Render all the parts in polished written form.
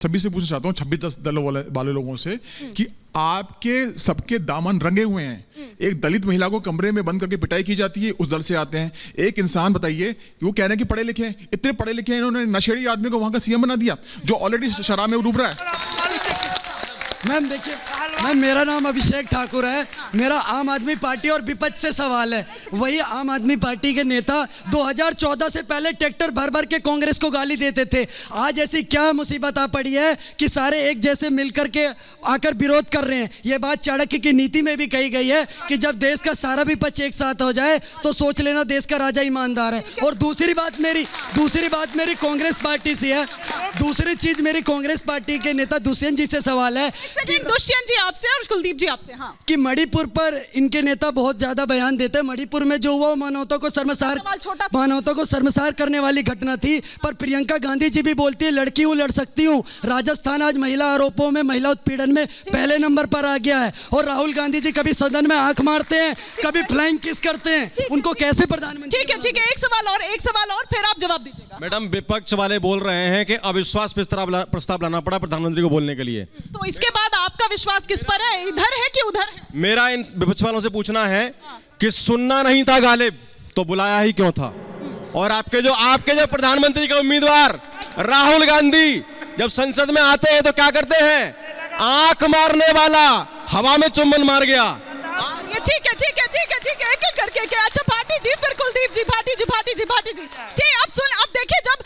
सभी से पूछना चाहता हूँ 26 दलों वाले लोगों से कि आपके सबके दामन रंगे हुए हैं। एक दलित महिला को कमरे में बंद करके पिटाई की जाती है, उस दल से आते हैं। एक इंसान बताइए कि वो कह रहे हैं कि पढ़े लिखे हैं, इतने पढ़े लिखे हैं, इन्होंने नशेड़ी आदमी को वहां का सीएम बना दिया जो ऑलरेडी शराब में डूब रहा है। मैम देखिए, मैम मेरा नाम अभिषेक ठाकुर है। मेरा आम आदमी पार्टी और विपक्ष से सवाल है। वही आम आदमी पार्टी के नेता 2014 से पहले ट्रैक्टर भर भर के कांग्रेस को गाली देते थे। आज ऐसी क्या मुसीबत आ पड़ी है कि सारे एक जैसे मिलकर के आकर विरोध कर रहे हैं। ये बात चाणक्य की नीति में भी कही गई है कि जब देश का सारा विपक्ष एक साथ हो जाए तो सोच लेना देश का राजा ईमानदार है। और दूसरी बात मेरी कांग्रेस पार्टी से है। दूसरी चीज मेरी कांग्रेस पार्टी के नेता दुष्यंत जी से सवाल है। दुष्यंत जी आपसे और कुलदीप जी आपसे। हाँ, कि मणिपुर पर इनके नेता बहुत ज्यादा बयान देते हैं। मणिपुर में जो हुआ मानवता को शर्मसार करने वाली घटना थी। पर प्रियंका गांधी जी भी बोलती है लड़की हूँ, लड़ सकती हूँ। राजस्थान आज महिला आरोपों में, महिला उत्पीड़न में पहले नंबर पर आ गया है। और राहुल गांधी जी कभी सदन में आंख मारते हैं, कभी फ्लाइंग किस करते हैं। उनको कैसे प्रधानमंत्री? ठीक है, एक सवाल और फिर आप जवाब दीजिएगा। मैडम, विपक्ष वाले बोल रहे हैं कि अविश्वास प्रस्ताव लाना पड़ा प्रधानमंत्री को बोलने के लिए। तो इसके बाद आपका विश्वास किस पर है, इधर है कि उधर है? मेरा इन विपक्ष वालों से पूछना है कि सुनना नहीं था गालिब तो बुलाया ही क्यों था? और आपके जो प्रधानमंत्री के उम्मीदवार राहुल गांधी जब संसद में आते हैं तो क्या करते हैं? आंख मारने वाला हवा में चुम्बन मार गया। ठीक है, एक एक करके क्या? अच्छा, भाटी जी, फिर कुलदीप जी, भाटी जी। जी अब देखिए, जब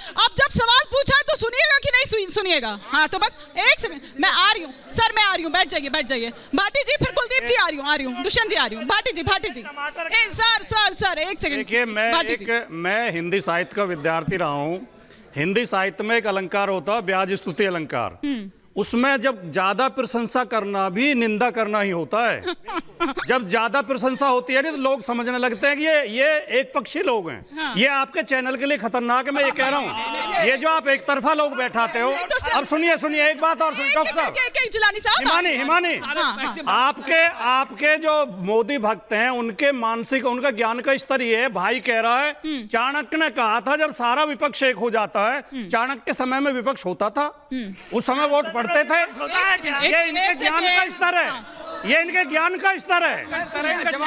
सवाल पूछा है तो सुनिएगा कि नहीं सुनिएगा? हाँ, तो बस एक सेकंड, मैं आ रही हूँ सर, मैं आ रही हूँ, बैठ जाइए। भाटी जी, फिर कुलदीप जी, आ रही हूँ, दुष्यंत जी आ रही हूँ, भाटी जी। सर एक सेकंड। देखिए, मैं हिंदी साहित्य का विद्यार्थी रहा हूँ। हिंदी साहित्य में एक अलंकार होता है ब्याज स्तुति अलंकार। उसमें जब ज्यादा प्रशंसा करना भी निंदा करना ही होता है। जब ज्यादा प्रशंसा होती है तो लोग समझने लगते हैं कि ये एक पक्षी लोग हैं। हाँ। ये आपके चैनल के लिए खतरनाक है, मैं ये कह रहा हूँ। ये जो आप एक तरफा लोग बैठाते हो। अब सुनिए एक बात और हिमानी, आपके जो मोदी भक्त हैं उनके मानसिक, उनका ज्ञान का स्तर ये है। भाई कह रहा है चाणक्य ने कहा था जब सारा विपक्ष एक हो जाता है। चाणक्य के समय में विपक्ष होता था, उस समय वोट पड़ते थे। ये इनके ज्ञान का स्तर है, ये इनके ज्ञान का स्तर है।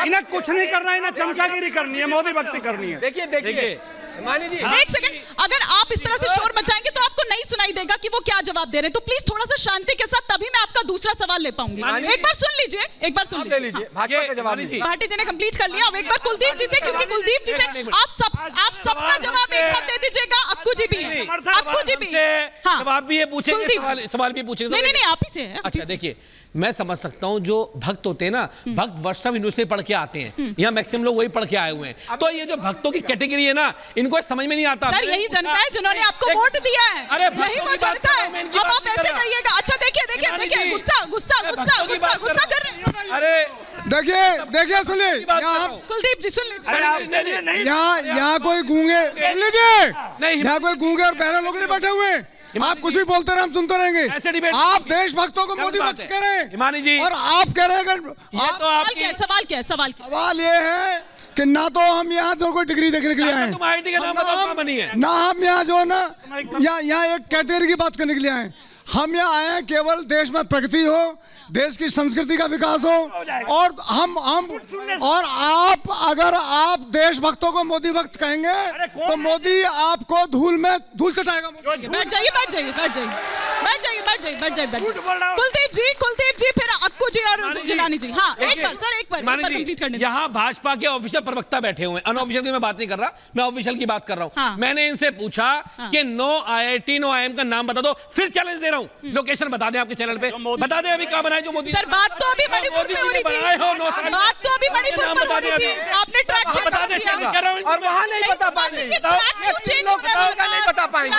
इन्हें कुछ नहीं करना, इन्हें चमचागिरी करनी है, मोदी भक्ति करनी है। देखिए एक सेकंड, अगर आप इस तरह से शोर मचाएंगे तो आपको नहीं सुनाई देगा कि वो क्या जवाब दे रहे हैं। तो प्लीज थोड़ा सा शांति के साथ, तभी मैं आपका दूसरा सवाल ले पाऊंगी। एक बार सुन लीजिए। भाटी जी ने कंप्लीट कर लिया। अब एक बार कुलदीप जी से, क्योंकि कुलदीप जी से आप सबका जवाब एक साथ दे दीजिएगा। अक्कू जी भी हाँ, जवाब भी ये पूछेंगे, सवाल भी पूछेंगे। नहीं, आप ही से है। अच्छा, देखिए, मैं समझ सकता हूँ जो भक्त होते हैं ना, भक्त वर्षा यूनिवर्सिटी पढ़ के आते हैं। यहाँ मैक्सिमम लोग वही पढ़ के आए हुए हैं। तो ये जो भक्तों की कैटेगरी है ना, इनको समझ में नहीं आता। सर, यही जनता है जिन्होंने आपको वोट दिया है। अरे यही वो जनता है। अब आप ऐसे कहिएगा। अच्छा, देखिए, गुस्सा कर रहे हैं। अरे देखिए सुनिए, कुलदीप जी सुन लीजिए। यहाँ कोई गूंगे और बहरे लोग नहीं बैठे हुए। आप कुछ भी बोलते रहे, हम सुनते रहेंगे। आप देशभक्तों को मोदी भक्त करें हिमानी जी, और आप कह रहे हैं। सवाल क्या है? सवाल ये है कि ना तो हम यहाँ तो कोई डिग्री देखने के लिए आए, ना हम यहाँ जो है ना यहाँ एक कैटेगरी की बात करने के लिए आए। हम यहाँ आए हैं केवल देश में प्रगति हो, देश की संस्कृति का विकास हो। और और अगर आप देशभक्तों को मोदी भक्त कहेंगे तो मोदी आपको धूल चटाएगा। बैठ जाइए। कुलदीप जी, फिर अक्कू जी और जिलानी जी। हाँ, एक बार कंप्लीट करने। यहाँ भाजपा के ऑफिशियल प्रवक्ता बैठे हुए हैं। अनऑफिशियल की मैं बात नहीं कर रहा, मैं ऑफिशियल की बात कर रहा हूँ। हाँ। मैंने इनसे पूछा कि नो IIT नो IIM का नाम बता दो, फिर चैलेंज दे रहा हूँ। लोकेशन बता दें आपके चैनल पे, बता दें अभी क्या बनाए जो मोदी। सर, बात तो अभी मणिपुर में हो रही थी। आपने ट्रैक चेंज कर दिया और वहाँ नहीं बता पाएंगे। ट्रैक क्यों चेंज हो रहा है? नहीं बता पाएंगे।